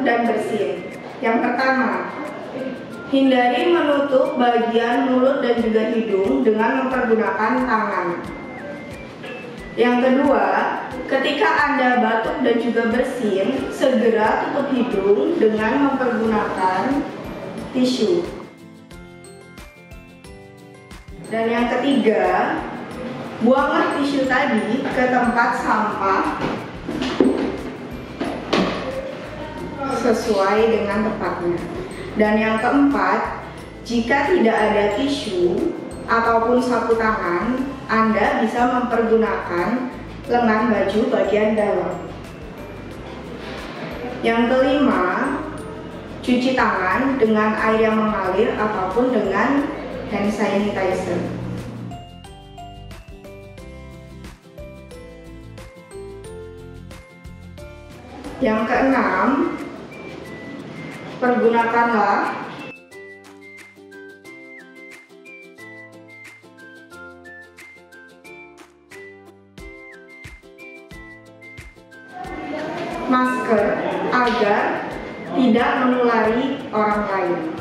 dan bersin. Yang pertama, hindari menutup bagian mulut dan juga hidung dengan mempergunakan tangan. Yang kedua, ketika Anda batuk dan juga bersin, segera tutup hidung dengan mempergunakan tisu. Dan yang ketiga, buanglah tisu tadi ke tempat sampah sesuai dengan tempatnya. Dan yang keempat, jika tidak ada tisu ataupun sapu tangan, Anda bisa mempergunakan lengan baju bagian dalam. Yang kelima, cuci tangan dengan air yang mengalir ataupun dengan hand sanitizer. Yang keenam, pergunakanlah masker agar tidak menulari orang lain.